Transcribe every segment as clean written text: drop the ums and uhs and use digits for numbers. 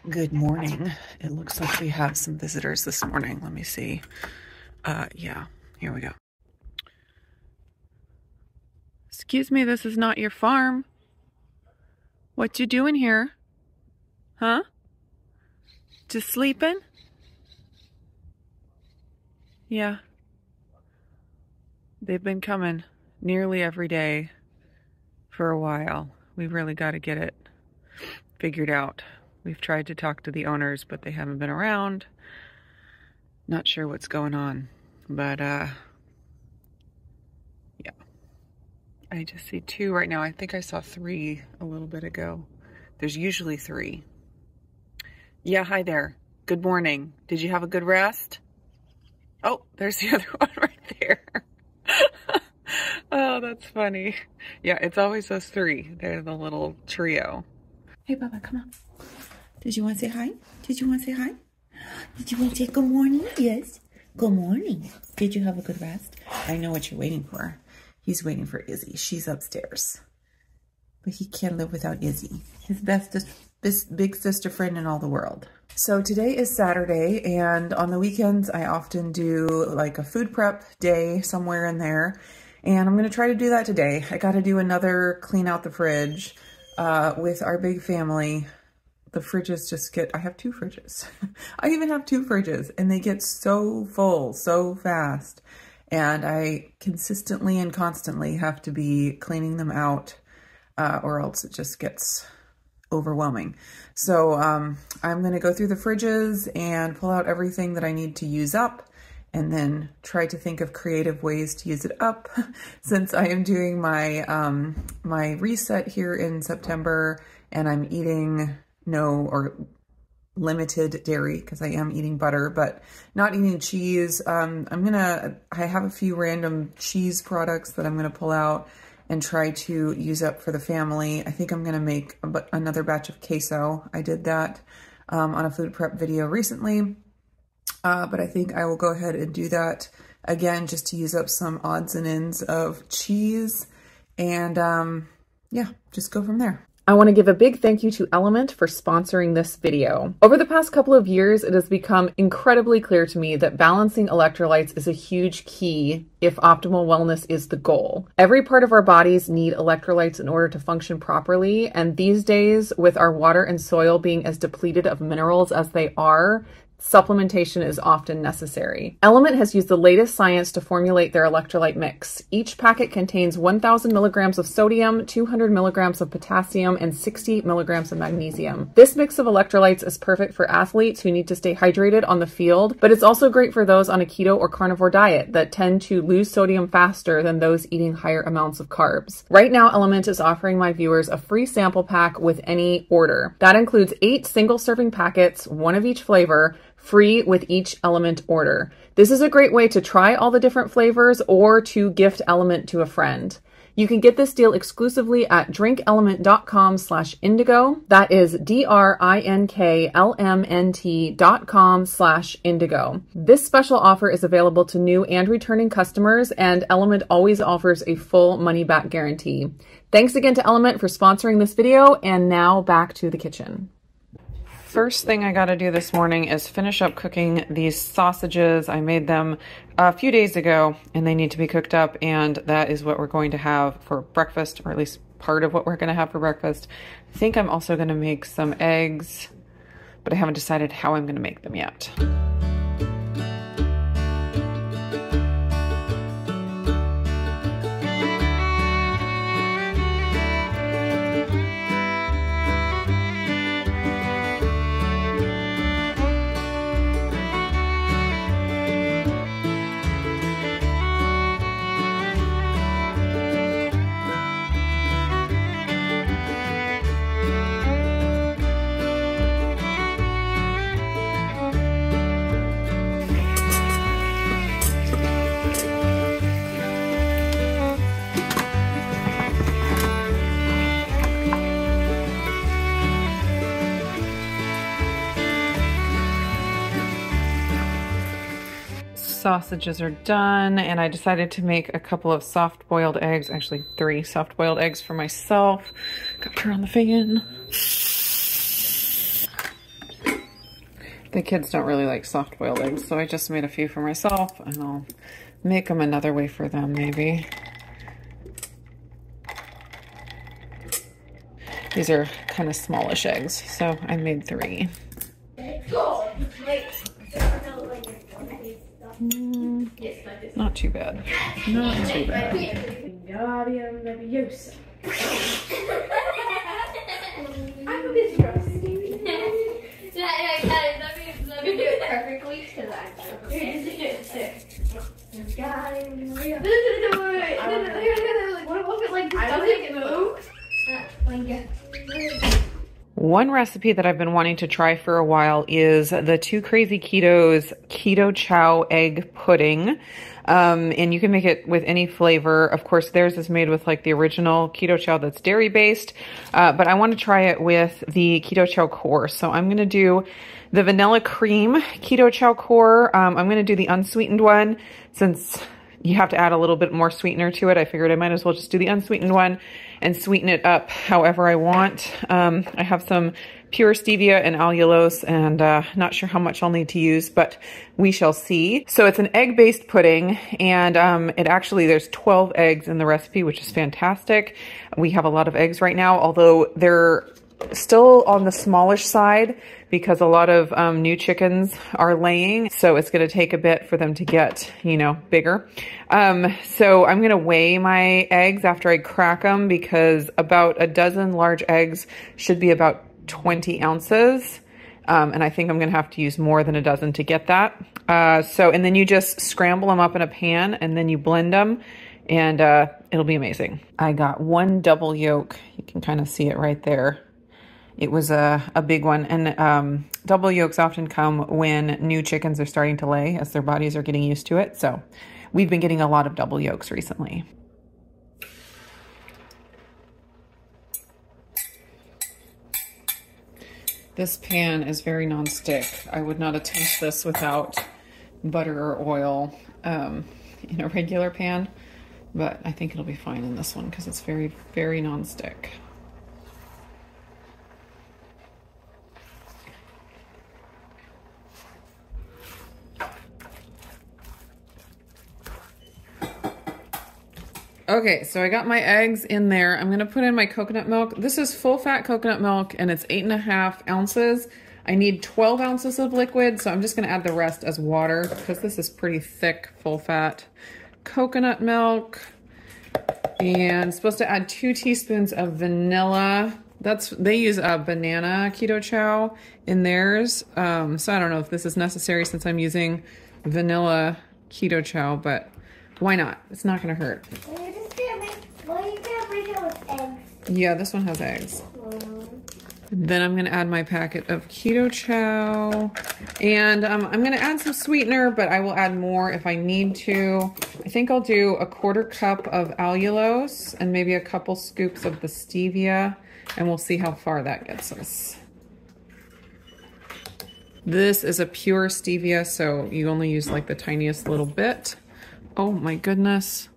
Good morning. It looks like we have some visitors this morning. Let me see. Yeah, here we go. Excuse me, this is not your farm. What you doing here? Huh? Just sleeping? Yeah. They've been coming nearly every day for a while. We really got to get it figured out. We've tried to talk to the owners, but they haven't been around. Not sure what's going on, but yeah. I just see two right now. I think I saw three a little bit ago. There's usually three. Yeah, hi there. Good morning. Did you have a good rest? Oh, there's the other one right there. Oh, that's funny. Yeah, it's always those three. They're the little trio. Hey, Bubba, come on. Did you want to say hi? Did you want to say hi? Did you want to say good morning? Yes. Good morning. Did you have a good rest? I know what you're waiting for. He's waiting for Izzy. She's upstairs. But he can't live without Izzy. His bestest, big sister friend in all the world. So today is Saturday, and on the weekends I often do like a food prep day somewhere in there. And I'm going to try to do that today. I got to do another clean out the fridge with our big family. The fridges just get, I have two fridges. I even have two fridges, and they get so full so fast. And I consistently and constantly have to be cleaning them out or else it just gets overwhelming. So I'm going to go through the fridges and pull out everything that I need to use up, and then try to think of creative ways to use it up since I am doing my my reset here in September, and I'm eating no or limited dairy because I am eating butter, but not eating cheese. I have a few random cheese products that I'm going to pull out and try to use up for the family. I think I'm going to make another batch of queso. I did that on a food prep video recently, but I think I will go ahead and do that again just to use up some odds and ends of cheese, and yeah, just go from there. I want to give a big thank you to Element for sponsoring this video. Over the past couple of years, it has become incredibly clear to me that balancing electrolytes is a huge key if optimal wellness is the goal. Every part of our bodies need electrolytes in order to function properly, and these days, with our water and soil being as depleted of minerals as they are, supplementation is often necessary. Element has used the latest science to formulate their electrolyte mix. Each packet contains 1,000 milligrams of sodium, 200 milligrams of potassium, and 60 milligrams of magnesium. This mix of electrolytes is perfect for athletes who need to stay hydrated on the field, but it's also great for those on a keto or carnivore diet that tend to lose sodium faster than those eating higher amounts of carbs. Right now, Element is offering my viewers a free sample pack with any order. That includes 8 single-serving packets, one of each flavor, free with each Element order. This is a great way to try all the different flavors or to gift Element to a friend. You can get this deal exclusively at drinkelement.com/indigo. That is DRINKLMNT.com/indigo. This special offer is available to new and returning customers, and Element always offers a full money-back guarantee. Thanks again to Element for sponsoring this video, and now back to the kitchen. First thing I got to do this morning is finish up cooking these sausages. I made them a few days ago and they need to be cooked up, and that is what we're going to have for breakfast, or at least part of what we're going to have for breakfast. I think I'm also going to make some eggs, but I haven't decided how I'm going to make them yet. Sausages are done, and I decided to make a couple of soft-boiled eggs, actually 3 soft-boiled eggs for myself. Got to turn on the fan. The kids don't really like soft-boiled eggs, so I just made a few for myself, and I'll make them another way for them, maybe. These are kind of smallish eggs, so I made 3. Not too bad. Not too bad. I'm a bit rusty. Let me do it perfectly because One recipe that I've been wanting to try for a while is the Two Crazy Ketos Keto Chow Egg Pudding. And you can make it with any flavor. Of course, theirs is made with like the original Keto Chow that's dairy based. But I want to try it with the Keto Chow core. So I'm going to do the vanilla cream Keto Chow core. I'm going to do the unsweetened one since you have to add a little bit more sweetener to it. I figured I might as well just do the unsweetened one and sweeten it up however I want. I have some pure stevia and allulose, and not sure how much I'll need to use, but we shall see. So it's an egg-based pudding, and there's 12 eggs in the recipe, which is fantastic. We have a lot of eggs right now, although they're still on the smallish side because a lot of new chickens are laying. So it's going to take a bit for them to get, bigger. So I'm going to weigh my eggs after I crack them because about a dozen large eggs should be about 20 ounces. And I think I'm going to have to use more than a dozen to get that. And then you just scramble them up in a pan and then you blend them and it'll be amazing. I got 1 double yolk. You can kind of see it right there. It was a big one, and double yolks often come when new chickens are starting to lay as their bodies are getting used to it. So we've been getting a lot of double yolks recently. This pan is very non-stick. I would not attempt this without butter or oil in a regular pan, but I think it'll be fine in this one because it's very, very non-stick. Okay, so I got my eggs in there. I'm gonna put in my coconut milk. This is full fat coconut milk and it's 8.5 ounces. I need 12 ounces of liquid, so I'm just gonna add the rest as water because this is pretty thick, full fat coconut milk. And supposed to add 2 teaspoons of vanilla. They use a banana keto chow in theirs. So I don't know if this is necessary since I'm using vanilla keto chow, but why not? It's not gonna hurt. Yeah, this one has eggs. Then I'm gonna add my packet of keto chow. And I'm gonna add some sweetener, but I will add more if I need to. I think I'll do 1/4 cup of allulose and maybe a couple scoops of the stevia, and we'll see how far that gets us. This is a pure stevia, so you only use like the tiniest little bit. Oh my goodness.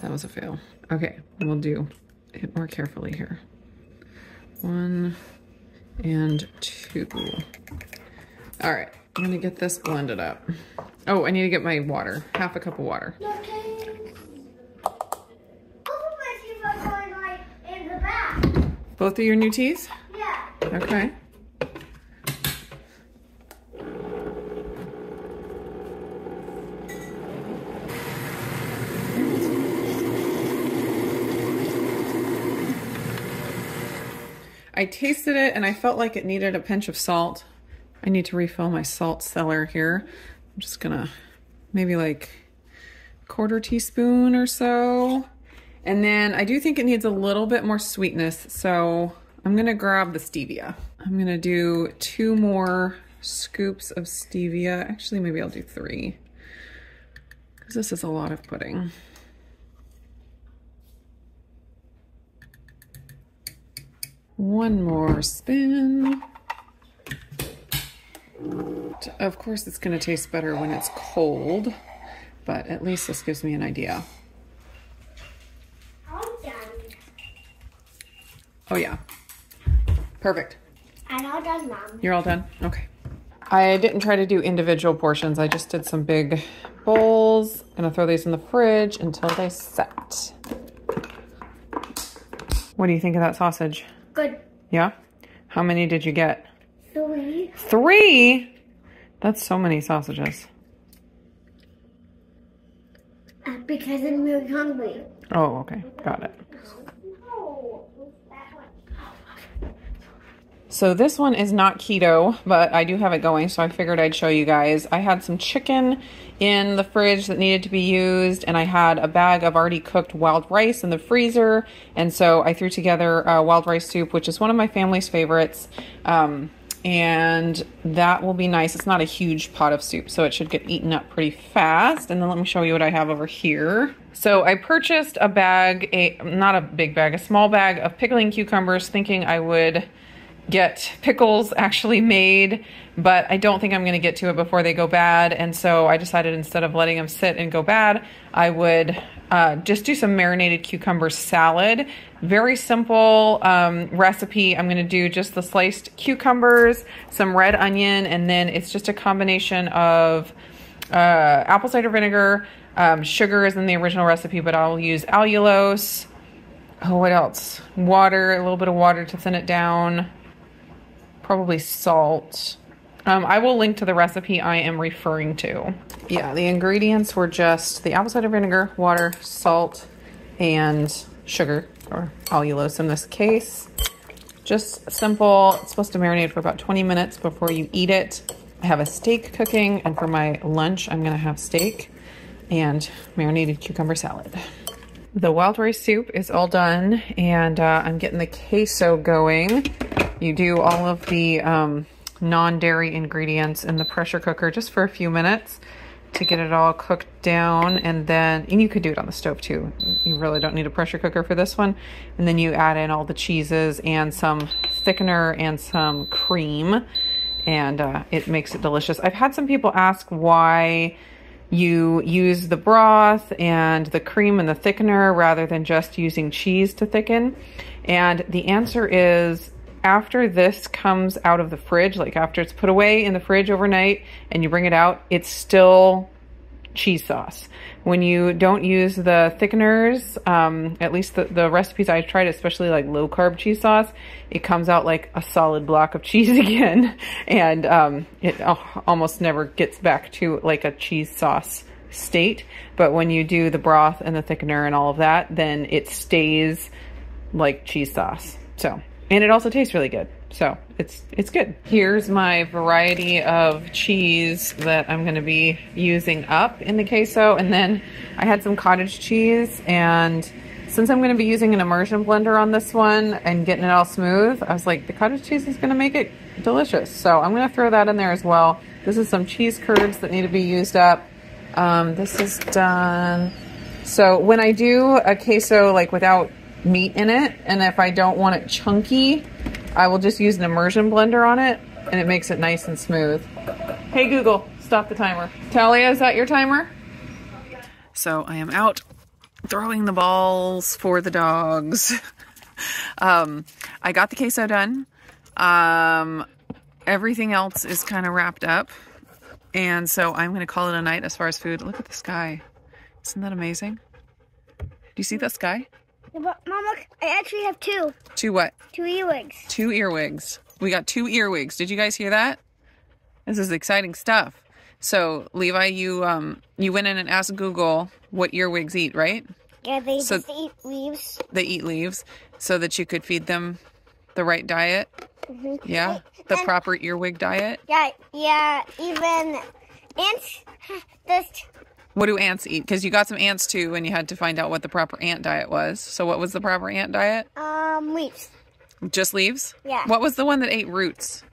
That was a fail. Okay, we'll do it more carefully here. 1 and 2. All right, I'm gonna get this blended up. Oh, I need to get my water, 1/2 cup of water. Both of your new teas? Yeah. Okay. I tasted it and I felt like it needed a pinch of salt. I need to refill my salt cellar here. I'm just gonna maybe like 1/4 teaspoon or so. And then I do think it needs a little bit more sweetness, so I'm gonna grab the stevia. I'm gonna do 2 more scoops of stevia. Actually, maybe I'll do 3 because this is a lot of pudding. One more spin. Of course, it's going to taste better when it's cold, but at least this gives me an idea. Oh yeah, perfect. I'm all done, Mom. You're all done? Okay. I didn't try to do individual portions. I just did some big bowls. Gonna throw these in the fridge until they set. What do you think of that sausage? Good. Yeah? How many did you get? 3. 3? That's so many sausages. Because I'm really hungry. Oh, okay. Got it. So this one is not keto, but I do have it going, so I figured I'd show you guys. I had some chicken in the fridge that needed to be used, and I had a bag of already cooked wild rice in the freezer, and so I threw together wild rice soup, which is one of my family's favorites, and that will be nice. It's not a huge pot of soup, so it should get eaten up pretty fast. And then let me show you what I have over here. So I purchased a bag, not a big bag, a small bag of pickling cucumbers, thinking I would get pickles actually made, but I don't think I'm going to get to it before they go bad. And so I decided instead of letting them sit and go bad, I would just do some marinated cucumber salad. Very simple recipe. I'm going to do just the sliced cucumbers, some red onion, and then it's just a combination of apple cider vinegar. Sugar is in the original recipe, but I'll use allulose. Oh, what else? Water, a little bit of water to thin it down. Probably salt. I will link to the recipe I am referring to. Yeah, the ingredients were just the apple cider vinegar, water, salt, and sugar, or allulose in this case. Just simple. It's supposed to marinate for about 20 minutes before you eat it. I have a steak cooking, and for my lunch, I'm gonna have steak and marinated cucumber salad. The wild rice soup is all done, and I'm getting the queso going. You do all of the non-dairy ingredients in the pressure cooker just for a few minutes to get it all cooked down, and you could do it on the stove too. You really don't need a pressure cooker for this one. And then you add in all the cheeses and some thickener and some cream, and it makes it delicious. I've had some people ask why you use the broth and the cream and the thickener rather than just using cheese to thicken. And the answer is, after this comes out of the fridge, like after it's put away in the fridge overnight and you bring it out, it's still cheese sauce. When you don't use the thickeners, at least the recipes I tried, especially like low carb cheese sauce, it comes out like a solid block of cheese again. And it almost never gets back to like a cheese sauce state. But when you do the broth and the thickener and all of that, then it stays like cheese sauce. So, and it also tastes really good. So it's good. Here's my variety of cheese that I'm going to be using up in the queso. And then I had some cottage cheese, and since I'm going to be using an immersion blender on this one and getting it all smooth, I was like, the cottage cheese is going to make it delicious. So I'm going to throw that in there as well. This is some cheese curds that need to be used up. This is done. So when I do a queso like without meat in it, and if I don't want it chunky, I will just use an immersion blender on it, and it makes it nice and smooth. Hey Google, stop the timer. Talia, is that your timer? So I am out throwing the balls for the dogs. I got the queso done. Everything else is kind of wrapped up, and so I'm going to call it a night as far as food. Look at the sky. Isn't that amazing? Do you see the sky? Yeah, but Mom, look, I actually have 2. 2 what? 2 earwigs. 2 earwigs. We got 2 earwigs. Did you guys hear that? This is exciting stuff. So Levi, you went in and asked Google what earwigs eat, right? Yeah, they just eat leaves. They eat leaves so that you could feed them the right diet. Mm-hmm. Yeah, the proper earwig diet. Yeah. Even ants. What do ants eat? Because you got some ants too, and you had to find out what the proper ant diet was. So what was the proper ant diet? Leaves. Just leaves? Yeah. What was the one that ate roots?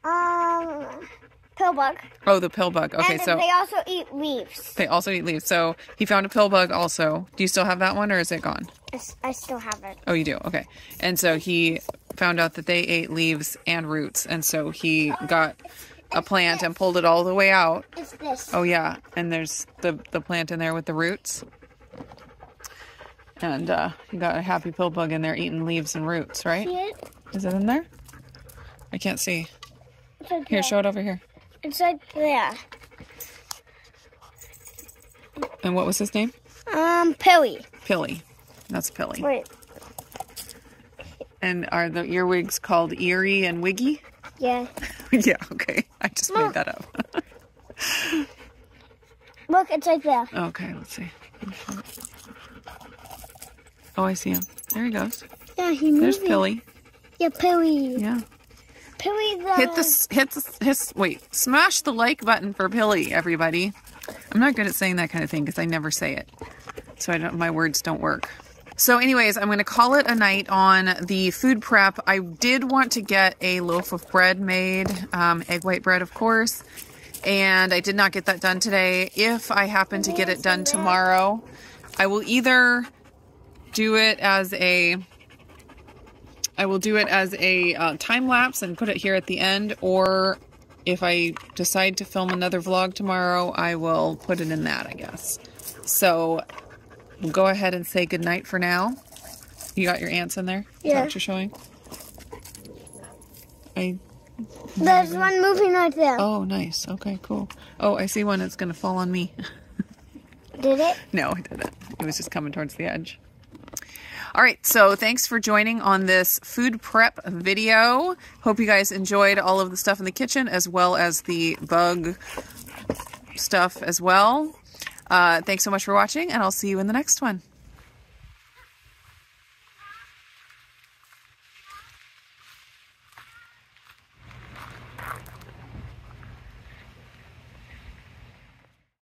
Pillbug. Oh, the pillbug. Okay, and so they also eat leaves. They also eat leaves. So he found a pillbug also. Do you still have that one, or is it gone? I still have it. Oh, you do? Okay. And so he found out that they ate leaves and roots, and so he got a plant and pulled it all the way out. It's this. Oh yeah, and there's the plant in there with the roots. And you got a happy pillbug in there eating leaves and roots, right? See it? Is it in there? I can't see. It's right Here, there. show it over here. It's right there. And what was his name? Pilly. Pilly. That's Pilly. Wait. And are the earwigs called Eerie and Wiggy? Yeah. Yeah, okay. I just made that up. Look, it's right there. Okay, let's see. Oh, I see him. There he goes. Yeah, he moved. There's Pilly. Yeah, Pilly. Yeah. Pilly the... Wait, smash the like button for Pilly, everybody. I'm not good at saying that kind of thing because I never say it. So my words don't work. So anyways, I'm going to call it a night on the food prep. I did want to get a loaf of bread made, egg white bread, of course. And I did not get that done today. If I happen to get it done tomorrow, I will either do it as a time lapse and put it here at the end, or if I decide to film another vlog tomorrow, I will put it in that, I guess. So we'll go ahead and say goodnight for now. You got your ants in there? Yeah. Is that what you're showing? There's one moving right there. Oh, nice. Okay, cool. Oh, I see one that's going to fall on me. Did it? No, it didn't. It was just coming towards the edge. All right, so thanks for joining on this food prep video. Hope you guys enjoyed all of the stuff in the kitchen as well as the bug stuff as well. Thanks so much for watching, and I'll see you in the next one.